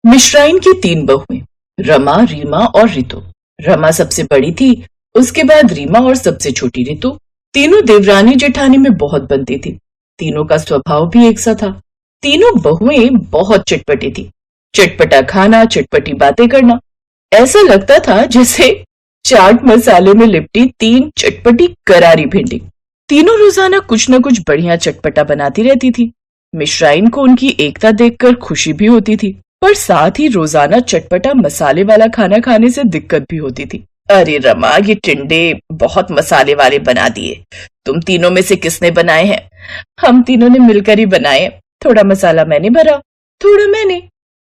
मिश्राइन की तीन बहुएं, रमा, रीमा और रितु। रमा सबसे बड़ी थी, उसके बाद रीमा और सबसे छोटी रितु। तीनों देवरानी जेठानी में बहुत बनती थी। तीनों का स्वभाव भी एक सा था। तीनों बहुएं बहुत चटपटी थी। चटपटा खाना, चटपटी बातें करना, ऐसा लगता था जैसे चाट मसाले में लिपटी तीन चटपटी करारी भिंडी। तीनों रोजाना कुछ न कुछ बढ़िया चटपटा बनाती रहती थी। मिश्राइन को उनकी एकता देखकर खुशी भी होती थी, पर साथ ही रोजाना चटपटा मसाले वाला खाना खाने से दिक्कत भी होती थी। अरे रमा, ये टिंडे बहुत मसाले वाले बना दिए। तुम तीनों में से किसने बनाए हैं? हम तीनों ने मिलकर ही बनाए। थोड़ा मसाला मैंने भरा, थोड़ा मैंने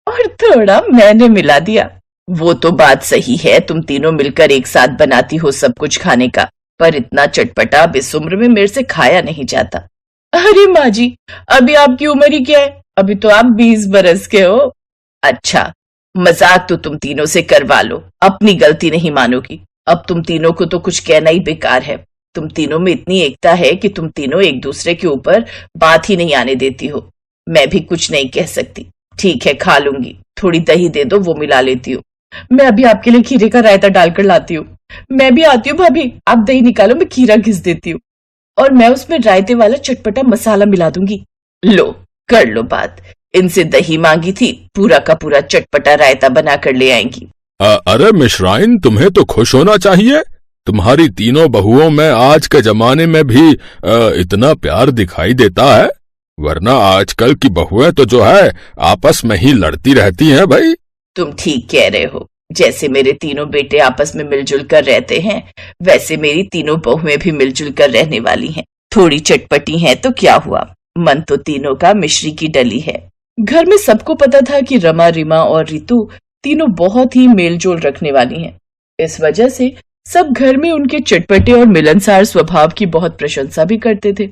और थोड़ा मैंने मिला दिया। वो तो बात सही है, तुम तीनों मिलकर एक साथ बनाती हो सब कुछ खाने का, पर इतना चटपटा अब इस उम्र में मेरे से खाया नहीं जाता। अरे माँ जी, अभी आपकी उम्र ही क्या है? अभी तो आप 20 बरस के हो। अच्छा, मजाक तो तुम तीनों से करवा लो, अपनी गलती नहीं मानोगी। अब तुम तीनों को तो कुछ कहना ही बेकार है। तुम तीनों में इतनी एकता है कि तुम तीनों एक दूसरे के ऊपर बात ही नहीं आने देती हो। मैं भी कुछ नहीं कह सकती। ठीक है, खा लूंगी। थोड़ी दही दे दो, वो मिला लेती हूँ। मैं अभी आपके लिए खीरे का रायता डालकर लाती हूँ। मैं भी आती हूँ भाभी, आप दही निकालो, मैं खीरा घिस देती हूँ और मैं उसमें रायते वाला चटपटा मसाला मिला दूंगी। लो, कर लो बात। इनसे दही मांगी थी, पूरा का पूरा चटपटा रायता बना कर ले आएंगी। अरे मिश्राइन, तुम्हें तो खुश होना चाहिए। तुम्हारी तीनों बहुओं में आज के जमाने में भी इतना प्यार दिखाई देता है, वरना आजकल की बहुएं तो जो है आपस में ही लड़ती रहती हैं भाई। तुम ठीक कह रहे हो। जैसे मेरे तीनों बेटे आपस में मिलजुल कर रहते हैं, वैसे मेरी तीनों बहुएं भी मिलजुल कर रहने वाली हैं। थोड़ी चटपटी हैं तो क्या हुआ, मन तो तीनों का मिश्री की डली है। घर में सबको पता था कि रमा, रीमा और रितु तीनों बहुत ही मेलजोल रखने वाली हैं। इस वजह से सब घर में उनके चटपटे और मिलनसार स्वभाव की बहुत प्रशंसा भी करते थे।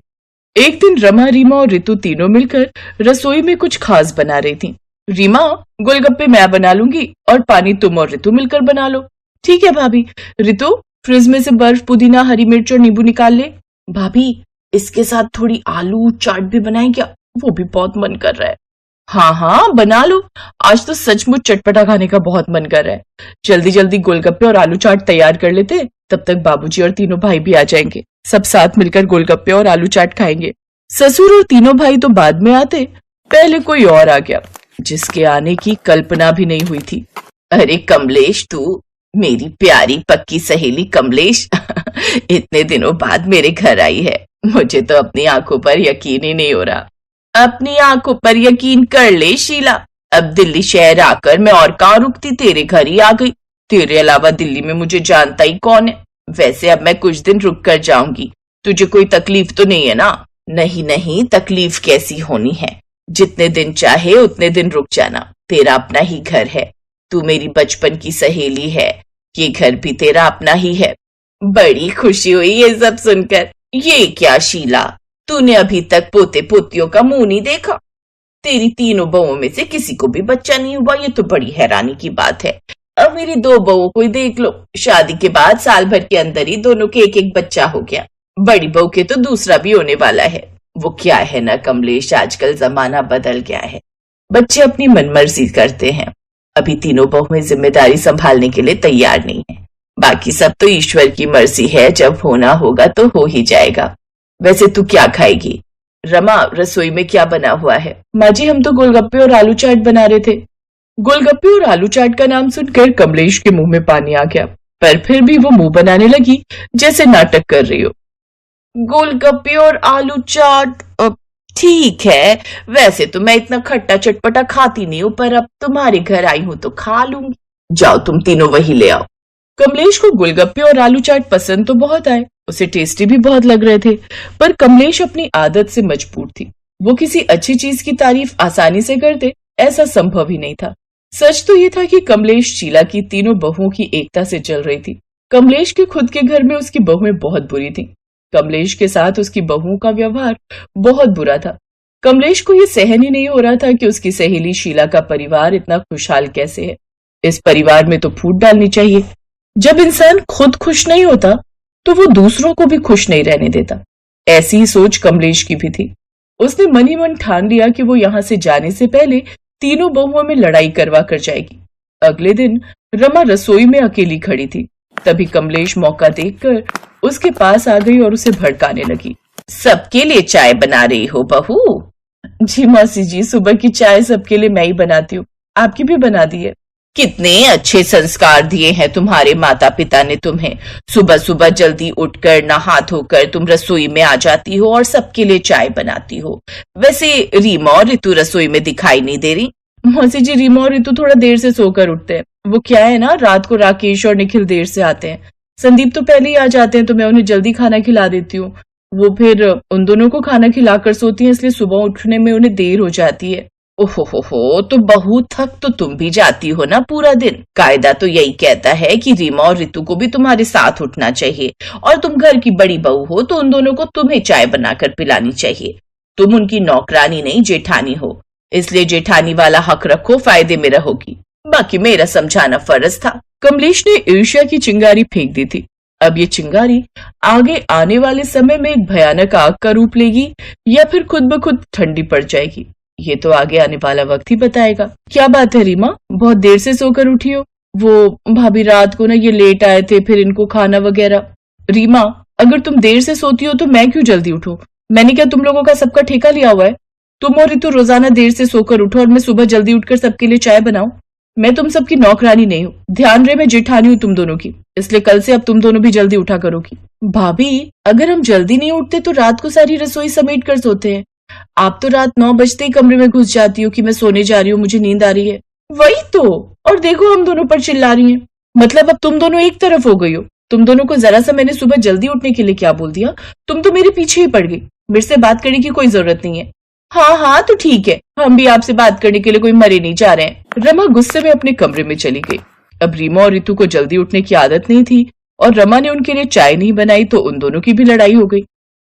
एक दिन रमा, रीमा और रितु तीनों मिलकर रसोई में कुछ खास बना रही थीं। रीमा, गोलगप्पे मैं बना लूंगी और पानी तुम और रितु मिलकर बना लो। ठीक है भाभी। रितु, फ्रिज में से बर्फ, पुदीना, हरी मिर्च और नींबू निकाल ले। भाभी, इसके साथ थोड़ी आलू चाट भी बनाए क्या? वो भी बहुत मन कर रहा है। हाँ हाँ, बना लो। आज तो सचमुच चटपटा खाने का बहुत मन कर रहा है। जल्दी जल्दी गोलगप्पे और आलू चाट तैयार कर लेते, तब तक बाबूजी और तीनों भाई भी आ जाएंगे। सब साथ मिलकर गोलगप्पे और आलू चाट खाएंगे। ससुर और तीनों भाई तो बाद में आते, पहले कोई और आ गया जिसके आने की कल्पना भी नहीं हुई थी। अरे कमलेश, तू मेरी प्यारी पक्की सहेली कमलेश इतने दिनों बाद मेरे घर आई है। मुझे तो अपनी आंखों पर यकीन ही नहीं हो रहा। अपनी आंखों पर यकीन कर ले शीला। अब दिल्ली शहर आकर मैं और कहाँ रुकती, तेरे घर ही आ गई। तेरे अलावा दिल्ली में मुझे जानता ही कौन है। वैसे अब मैं कुछ दिन रुक कर जाऊंगी। तुझे कोई तकलीफ तो नहीं है ना? नहीं नहीं, तकलीफ कैसी होनी है। जितने दिन चाहे उतने दिन रुक जाना, तेरा अपना ही घर है। तू मेरी बचपन की सहेली है, ये घर भी तेरा अपना ही है। बड़ी खुशी हुई ये सब सुनकर। ये क्या शीला, तूने अभी तक पोते पोतियों का मुंह नहीं देखा? तेरी तीनों बहुओं में से किसी को भी बच्चा नहीं हुआ, ये तो बड़ी हैरानी की बात है। अब मेरी दो बहुओं को ही देख लो, शादी के बाद साल भर के अंदर ही दोनों के एक एक बच्चा हो गया। बड़ी बहू के तो दूसरा भी होने वाला है। वो क्या है ना कमलेश, आजकल जमाना बदल गया है। बच्चे अपनी मनमर्जी करते हैं। अभी तीनों बहुएं जिम्मेदारी संभालने के लिए तैयार नहीं है। बाकी सब तो ईश्वर की मर्जी है, जब होना होगा तो हो ही जाएगा। वैसे तू क्या खाएगी? रमा, रसोई में क्या बना हुआ है? माँ जी, हम तो गोलगप्पे और आलू चाट बना रहे थे। गोलगप्पे और आलू चाट का नाम सुनकर कमलेश के मुंह में पानी आ गया, पर फिर भी वो मुंह बनाने लगी जैसे नाटक कर रही हो। गोलगप्पे और आलू चाट ठीक है। वैसे तो मैं इतना खट्टा चटपटा खाती नहीं हूँ, पर अब तुम्हारे घर आई हूं तो खा लूंगी। जाओ तुम तीनों वही ले आओ। कमलेश को गोलगप्पे और आलू चाट पसंद तो बहुत आए, उसे टेस्टी भी बहुत लग रहे थे, पर कमलेश अपनी आदत से मजबूर थी। वो किसी अच्छी चीज की तारीफ आसानी से कर दे, ऐसा संभव ही नहीं था। सच तो ये था कि कमलेश शीला की तीनों बहुओं की एकता से चल रही थी। कमलेश के खुद के घर में उसकी बहुएं बहुत बुरी थीं। कमलेश के साथ उसकी बहुओं का व्यवहार बहुत बुरा था। कमलेश को यह सहन ही नहीं हो रहा था कि उसकी सहेली शीला का परिवार इतना खुशहाल कैसे है। इस परिवार में तो फूट डालनी चाहिए। जब इंसान खुद खुश नहीं होता तो वो दूसरों को भी खुश नहीं रहने देता। ऐसी ही सोच कमलेश की भी थी। उसने मन ही मन ठान लिया कि वो यहाँ से जाने से पहले तीनों बहुओं में लड़ाई करवा कर जाएगी। अगले दिन रमा रसोई में अकेली खड़ी थी। तभी कमलेश मौका देखकर उसके पास आ गई और उसे भड़काने लगी। सबके लिए चाय बना रही हो बहू? जी मौसी जी, सुबह की चाय सबके लिए मैं ही बनाती हूँ, आपकी भी बना दी है। कितने अच्छे संस्कार दिए हैं तुम्हारे माता पिता ने तुम्हें। सुबह सुबह जल्दी उठकर नहा धोकर तुम रसोई में आ जाती हो और सबके लिए चाय बनाती हो। वैसे रीमा और ऋतु रसोई में दिखाई नहीं दे रही। मौसी जी, रीमा और ऋतु थोड़ा देर से सोकर उठते हैं। वो क्या है ना, रात को राकेश और निखिल देर से आते हैं। संदीप तो पहले ही आ जाते हैं तो मैं उन्हें जल्दी खाना खिला देती हूँ। वो फिर उन दोनों को खाना खिलाकर सोती हैं, इसलिए सुबह उठने में उन्हें देर हो जाती है। ओहो हो, तो बहू थक तो तुम भी जाती हो ना पूरा दिन। कायदा तो यही कहता है कि रीमा और ऋतु को भी तुम्हारे साथ उठना चाहिए, और तुम घर की बड़ी बहू हो तो उन दोनों को तुम्हें चाय बनाकर पिलानी चाहिए। तुम उनकी नौकरानी नहीं जेठानी हो, इसलिए जेठानी वाला हक रखो, फायदे में रहोगी। बाकी मेरा समझाना फर्ज था। कमलेश ने ईर्ष्या की चिंगारी फेंक दी थी। अब ये चिंगारी आगे आने वाले समय में एक भयानक आग का रूप लेगी या फिर खुद ब खुद ठंडी पड़ जाएगी, ये तो आगे आने वाला वक्त ही बताएगा। क्या बात है रीमा, बहुत देर से सोकर उठी हो? वो भाभी रात को ना ये लेट आए थे, फिर इनको खाना वगैरह। रीमा, अगर तुम देर से सोती हो तो मैं क्यों जल्दी उठूं? मैंने क्या तुम लोगों का सबका ठेका लिया हुआ है? तुम और ऋतु रोजाना देर से सोकर उठो और मैं सुबह जल्दी उठकर सबके लिए चाय बनाऊं? मैं तुम सबकी नौकरानी नहीं हूँ, ध्यान रहे मैं जेठानी हूँ तुम दोनों की, इसलिए कल से अब तुम दोनों भी जल्दी उठा करोगी। भाभी, अगर हम जल्दी नहीं उठते तो रात को सारी रसोई समेट कर सोते हैं। आप तो रात 9 बजते ही कमरे में घुस जाती हो कि मैं सोने जा रही हूँ, मुझे नींद आ रही है। वही तो, और देखो हम दोनों पर चिल्ला रही हैं। मतलब अब तुम दोनों एक तरफ हो गई हो। तुम दोनों को जरा सा मैंने सुबह जल्दी उठने के लिए क्या बोल दिया, तुम तो मेरे पीछे ही पड़ गई। मेरे से बात करने की कोई जरूरत नहीं है। हाँ हाँ तो ठीक है, हम भी आपसे बात करने के लिए कोई मरे नहीं जा रहे हैं। रमा गुस्से में अपने कमरे में चली गई। अब रीमा और ऋतु को जल्दी उठने की आदत नहीं थी और रमा ने उनके लिए चाय नहीं बनाई तो उन दोनों की भी लड़ाई हो गई।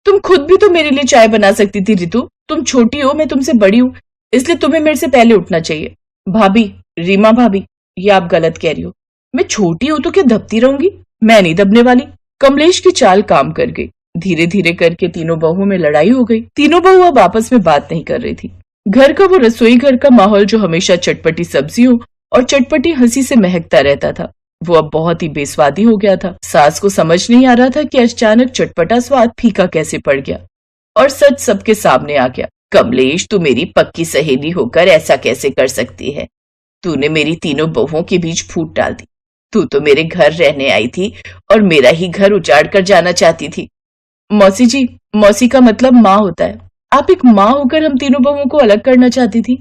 तुम खुद भी तो मेरे लिए चाय बना सकती थी ऋतु, तुम छोटी हो, मैं तुमसे बड़ी हूँ, इसलिए तुम्हें मेरे से पहले उठना चाहिए। भाभी, रीमा भाभी, ये आप गलत कह रही हो। मैं छोटी हूँ तो क्या दबती रहूंगी? मैं नहीं दबने वाली। कमलेश की चाल काम कर गई। धीरे धीरे करके तीनों बहुओं में लड़ाई हो गई। तीनों बहू अब आपस में बात नहीं कर रही थी। घर का वो रसोई घर का माहौल जो हमेशा चटपटी सब्जियों और चटपटी हंसी से महकता रहता था, वो अब बहुत ही बेस्वादी हो गया था। सास को समझ नहीं आ रहा था कि अचानक चटपटा स्वाद फीका कैसे पड़ गया और सच सबके सामने आ गया। कमलेश, तू मेरी पक्की सहेली होकर ऐसा कैसे कर सकती है? तूने मेरी तीनों बहुओं के बीच फूट डाल दी। तू तो मेरे घर रहने आई थी और मेरा ही घर उजाड़ कर जाना चाहती थी। मौसी जी, मौसी का मतलब माँ होता है। आप एक माँ होकर हम तीनों बहुओं को अलग करना चाहती थी।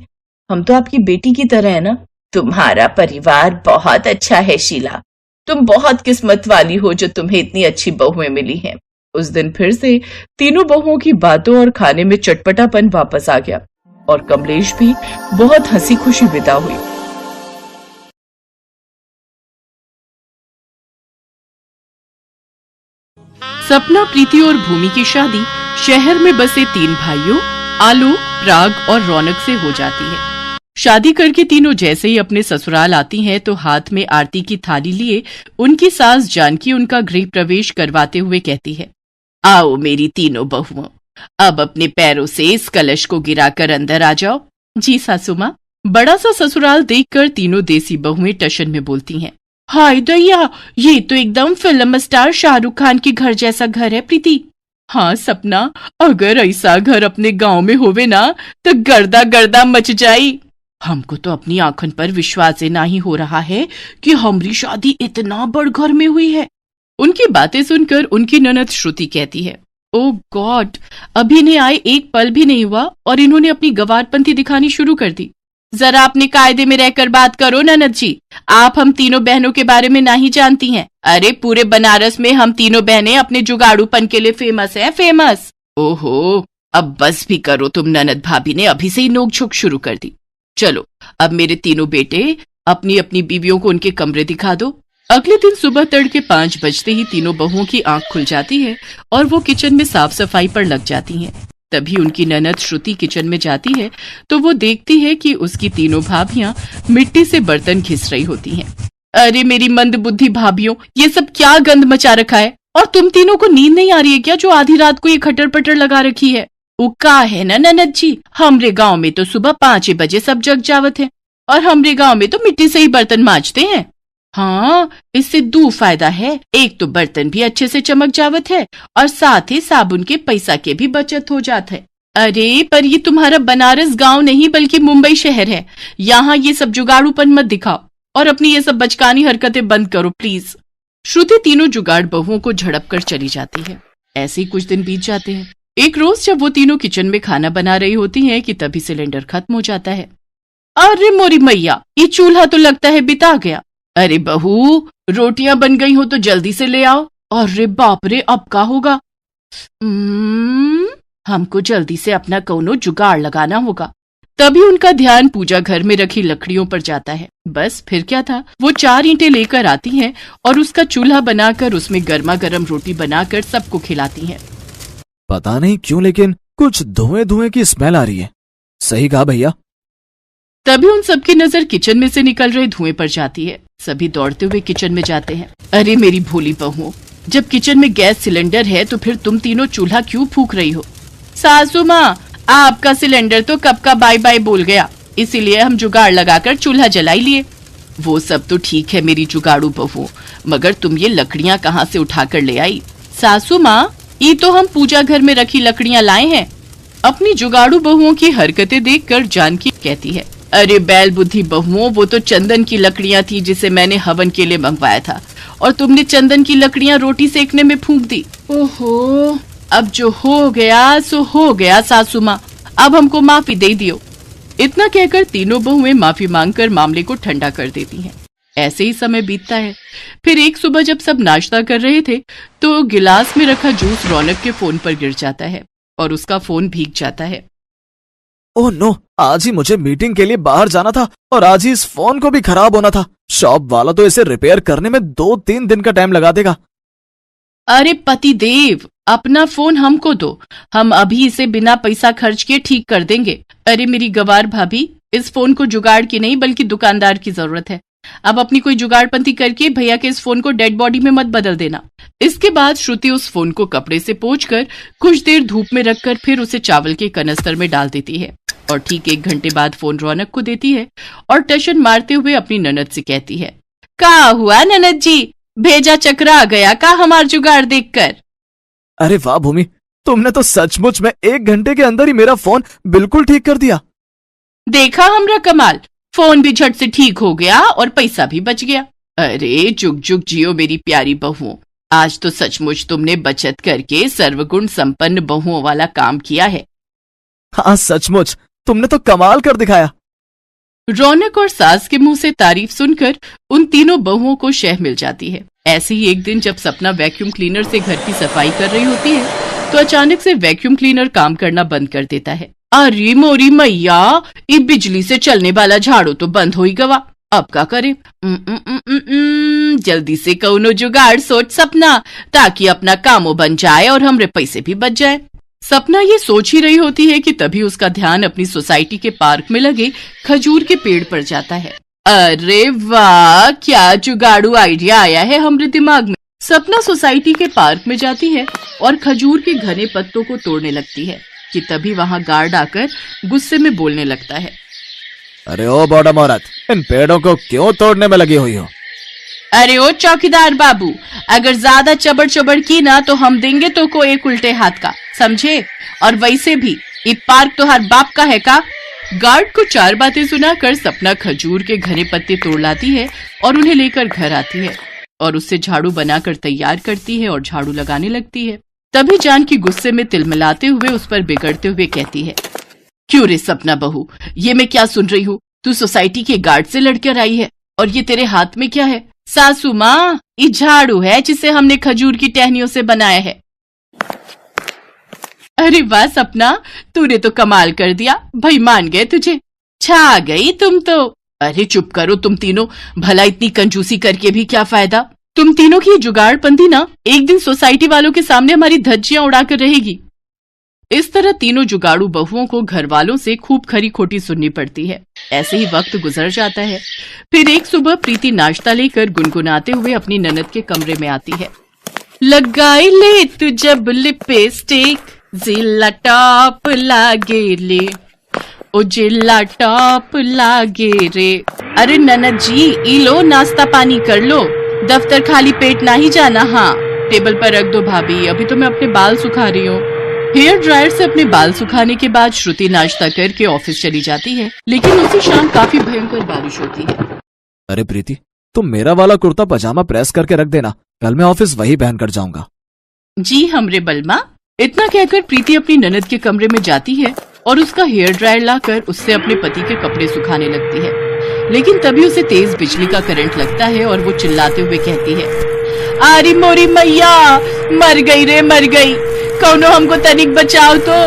हम तो आपकी बेटी की तरह है ना। तुम्हारा परिवार बहुत अच्छा है शीला, तुम बहुत किस्मत वाली हो जो तुम्हें इतनी अच्छी बहुएं मिली हैं। उस दिन फिर से तीनों बहुओं की बातों और खाने में चटपटापन वापस आ गया और कमलेश भी बहुत हंसी खुशी विदा हुई। सपना, प्रीति और भूमि की शादी शहर में बसे 3 भाइयों आलोक, पराग और रौनक से हो जाती है। शादी करके तीनों जैसे ही अपने ससुराल आती हैं तो हाथ में आरती की थाली लिए उनकी सास जानकी उनका गृह प्रवेश करवाते हुए कहती है, आओ मेरी तीनों बहुओं, अब अपने पैरों से इस कलश को गिराकर अंदर आ जाओ। जी सासू माँ। बड़ा सा ससुराल देखकर तीनों देसी बहुएं टशन में बोलती हैं, हाय दैया, ये तो एकदम फिल्म स्टार शाहरुख खान के घर जैसा घर है प्रीति। हाँ सपना, अगर ऐसा घर अपने गांव में होवे ना तो गर्दा गर्दा मच जाई। हमको तो अपनी आंखन पर विश्वास ही नहीं हो रहा है कि हमारी शादी इतना बड़ घर में हुई है। उनकी बातें सुनकर उनकी ननद श्रुति कहती है, ओ गॉड, अभी इन्हें आए 1 पल भी नहीं हुआ और इन्होंने अपनी गवारपंथी दिखानी शुरू कर दी। जरा अपने कायदे में रहकर बात करो ननद जी, आप हम तीनों बहनों के बारे में नहीं जानती हैं। अरे पूरे बनारस में हम तीनों बहनें अपने जुगाड़ूपन के लिए फेमस है, फेमस। ओहो, अब बस भी करो तुम ननद भाभी ने अभी से ही नोक-झोंक शुरू कर दी। चलो अब मेरे तीनों बेटे अपनी अपनी बीवियों को उनके कमरे दिखा दो। अगले दिन सुबह तड़के 5 बजते ही तीनों बहुओं की आंख खुल जाती है और वो किचन में साफ सफाई पर लग जाती हैं। तभी उनकी ननद श्रुति किचन में जाती है तो वो देखती है कि उसकी तीनों भाभियां मिट्टी से बर्तन घिस रही होती हैं। अरे मेरी मंद बुद्धि भाभियों, ये सब क्या गंद मचा रखा है? और तुम तीनों को नींद नहीं आ रही है क्या जो आधी रात को ये खटर पटर लगा रखी है? उका है ना ननद जी, हमरे गांव में तो सुबह 5 बजे सब जग जावत है और हमरे गांव में तो मिट्टी से ही बर्तन मांजते हैं। हाँ, इससे दो फायदा है, एक तो बर्तन भी अच्छे से चमक जावत है और साथ ही साबुन के पैसा के भी बचत हो जात है। अरे पर ये तुम्हारा बनारस गांव नहीं बल्कि मुंबई शहर है, यहाँ ये सब जुगाड़ूपन मत दिखाओ और अपनी ये सब बचकानी हरकतें बंद करो प्लीज। श्रुति तीनों जुगाड़ बहुओं को झड़प कर चली जाती है। ऐसे ही कुछ दिन बीत जाते हैं। एक रोज जब वो तीनों किचन में खाना बना रही होती हैं कि तभी सिलेंडर खत्म हो जाता है। अरे मोरी मैया, ये चूल्हा तो लगता है बिता गया। अरे बहू, रोटियां बन गई हो तो जल्दी से ले आओ। अरे बाप रे, अब क्या होगा? हमको जल्दी से अपना कौनो जुगाड़ लगाना होगा। तभी उनका ध्यान पूजा घर में रखी लकड़ियों पर जाता है। बस फिर क्या था, वो 4 ईंटें लेकर आती हैं और उसका चूल्हा बनाकर उसमें गर्मा गर्म रोटी बनाकर सबको खिलाती हैं। पता नहीं क्यों लेकिन कुछ धुएं धुएं की स्मेल आ रही है। सही कहा भैया। तभी उन सबकी नजर किचन में से निकल रहे धुएं पर जाती है। सभी दौड़ते हुए किचन में जाते हैं। अरे मेरी भोली बहू, जब किचन में गैस सिलेंडर है तो फिर तुम तीनों चूल्हा क्यों फूंक रही हो? सासू माँ, आपका सिलेंडर तो कब का बाय बाय बोल गया, इसीलिए हम जुगाड़ लगाकर चूल्हा जलाई लिए। वो सब तो ठीक है मेरी जुगाड़ू बहू, मगर तुम ये लकड़ियाँ कहाँ से उठा कर ले आई? सासू माँ, ये तो हम पूजा घर में रखी लकड़ियाँ लाए हैं। अपनी जुगाड़ू बहुओं की हरकतें देखकर जानकी कहती है, अरे बैल बुद्धि बहुओं, वो तो चंदन की लकड़ियाँ थी जिसे मैंने हवन के लिए मंगवाया था और तुमने चंदन की लकड़ियाँ रोटी सेकने में फूंक दी। ओहो, अब जो हो गया सो हो गया सासू माँ, अब हमको माफी दे दियो। इतना कहकर तीनों बहुएं माफी मांगकर मामले को ठंडा कर देती हैं। ऐसे ही समय बीतता है। फिर एक सुबह जब सब नाश्ता कर रहे थे तो गिलास में रखा जूस रौनक के फोन पर गिर जाता है और उसका फोन भीग जाता है। ओह नो, आज ही मुझे मीटिंग के लिए बाहर जाना था और आज ही इस फोन को भी खराब होना था। शॉप वाला तो इसे रिपेयर करने में 2-3 दिन का टाइम लगा देगा। अरे पति देव, अपना फोन हमको दो, हम अभी इसे बिना पैसा खर्च किए ठीक कर देंगे। अरे मेरी गवार भाभी, इस फोन को जुगाड़ की नहीं बल्कि दुकानदार की जरूरत है। अब अपनी कोई जुगाड़पंती करके भैया के इस फोन को डेड बॉडी में मत बदल देना। इसके बाद श्रुति उस फोन को कपड़े से पोंछकर कुछ देर धूप में रखकर फिर उसे चावल के कनस्तर में डाल देती है और ठीक 1 घंटे बाद फोन रौनक को देती है और टशन मारते हुए अपनी ननद से कहती है, का हुआ ननद जी, भेजा चकरा गया का हमार जुगाड़ देखकर? अरे वाह भूमि, तुमने तो सचमुच में 1 घंटे के अंदर ही मेरा फोन बिल्कुल ठीक कर दिया। देखा हमरा कमाल, फोन भी झट से ठीक हो गया और पैसा भी बच गया। अरे जुग जुग जियो मेरी प्यारी बहुओं, आज तो सचमुच तुमने बचत करके सर्वगुण संपन्न बहुओं वाला काम किया है। हाँ सचमुच, तुमने तो कमाल कर दिखाया। रौनक और सास के मुंह से तारीफ सुनकर उन तीनों बहुओं को शह मिल जाती है। ऐसे ही एक दिन जब सपना वैक्यूम क्लीनर से घर की सफाई कर रही होती है तो अचानक से वैक्यूम क्लीनर काम करना बंद कर देता है। अरे मोरी मैया, ये बिजली से चलने वाला झाड़ू तो बंद हो ही गवा, अब क्या करे? जल्दी से कौनो जुगाड़ सोच सपना, ताकि अपना कामो बन जाए और हमरे पैसे भी बच जाए। सपना ये सोच ही रही होती है कि तभी उसका ध्यान अपनी सोसाइटी के पार्क में लगे खजूर के पेड़ पर जाता है। अरे वाह, क्या जुगाड़ू आइडिया आया है हमरे दिमाग में। सपना सोसाइटी के पार्क में जाती है और खजूर के घने पत्तों को तोड़ने लगती है कि तभी वहाँ गार्ड आकर गुस्से में बोलने लगता है, अरे ओ बॉडम औरत, इन पेड़ों को क्यों तोड़ने में लगी हुई हो? अरे ओ चौकीदार बाबू, अगर ज्यादा चबड़ चबड़ की ना तो हम देंगे तो को एक उल्टे हाथ का, समझे? और वैसे भी ये पार्क तो हर बाप का है का? गार्ड को 4 बातें सुनाकर सपना खजूर के घने पत्ते तोड़ लाती है और उन्हें लेकर घर आती है और उससे झाड़ू बनाकर तैयार करती है और झाड़ू लगाने लगती है। तभी जानकी गुस्से में तिलमिलाते हुए उस पर बिगड़ते हुए कहती है, क्यों रे सपना बहू, ये मैं क्या सुन रही हूँ? तू सोसाइटी के गार्ड से लड़कर आई है और ये तेरे हाथ में क्या है? सासू माँ, ये झाड़ू है जिसे हमने खजूर की टहनियों से बनाया है। अरे वाह सपना, तूने तो कमाल कर दिया, भाई मान गए तुझे, छा गई तुम तो। अरे चुप करो तुम तीनों, भला इतनी कंजूसी करके भी क्या फायदा? तुम तीनों की जुगाड़पंती ना एक दिन सोसाइटी वालों के सामने हमारी धज्जियां उड़ाकर रहेगी। इस तरह तीनों जुगाड़ू बहुओं को घर वालों से खूब खरी खोटी सुननी पड़ती है। ऐसे ही वक्त गुजर जाता है। फिर एक सुबह प्रीति नाश्ता लेकर गुनगुनाते हुए अपनी ननद के कमरे में आती है। लगाई ले तू जब लिपस्टिक, जिला टॉप लागे ले, ओ जिला टॉप लागे रे। अरे ननद जी, ई लो नाश्ता पानी कर लो, दफ्तर खाली पेट ना ही जाना। हाँ, टेबल पर रख दो भाभी, अभी तो मैं अपने बाल सुखा रही हूँ। हेयर ड्रायर से अपने बाल सुखाने के बाद श्रुति नाश्ता करके ऑफिस चली जाती है, लेकिन उसी शाम काफी भयंकर बारिश होती है। अरे प्रीति, तुम मेरा वाला कुर्ता पजामा प्रेस करके रख देना, कल मैं ऑफिस वही पहन कर जाऊंगा। जी हमरे बलमा। इतना कहकर प्रीति अपनी ननद के कमरे में जाती है और उसका हेयर ड्रायर लाकर उससे अपने पति के कपड़े सुखाने लगती है, लेकिन तभी उसे तेज बिजली का करंट लगता है और वो चिल्लाते हुए कहती है, आरी मोरी मैया, मर गई रे मर गई, कौनो हमको तनिक बचाओ तो।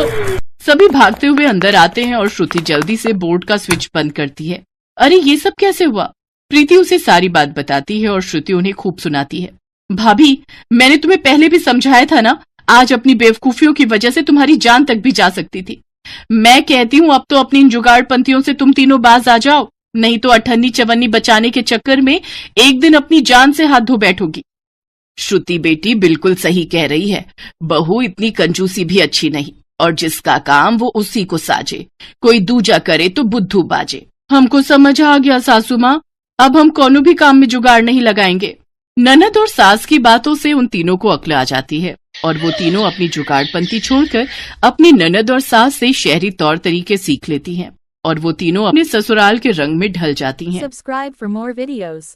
सभी भागते हुए अंदर आते हैं और श्रुति जल्दी से बोर्ड का स्विच बंद करती है। अरे ये सब कैसे हुआ? प्रीति उसे सारी बात बताती है और श्रुति उन्हें खूब सुनाती है। भाभी, मैंने तुम्हें पहले भी समझाया था ना, आज अपनी बेवकूफियों की वजह से तुम्हारी जान तक भी जा सकती थी। मैं कहती हूँ अब तो अपनी इन जुगाड़पंथियों से तुम तीनों बाज आ जाओ, नहीं तो अठन्नी चवन्नी बचाने के चक्कर में एक दिन अपनी जान से हाथ धो बैठोगी। श्रुति बेटी बिल्कुल सही कह रही है, बहू इतनी कंजूसी भी अच्छी नहीं, और जिसका काम वो उसी को साजे, कोई दूजा करे तो बुद्धू बाजे। हमको समझ आ गया सासू माँ, अब हम कोनो भी काम में जुगाड़ नहीं लगाएंगे। ननद और सास की बातों से उन तीनों को अक्ल आ जाती है और वो तीनों अपनी जुगाड़पंती छोड़कर अपनी ननद और सास से शहरी तौर तरीके सीख लेती हैं और वो तीनों अपने ससुराल के रंग में ढल जाती हैं। Subscribe for more videos.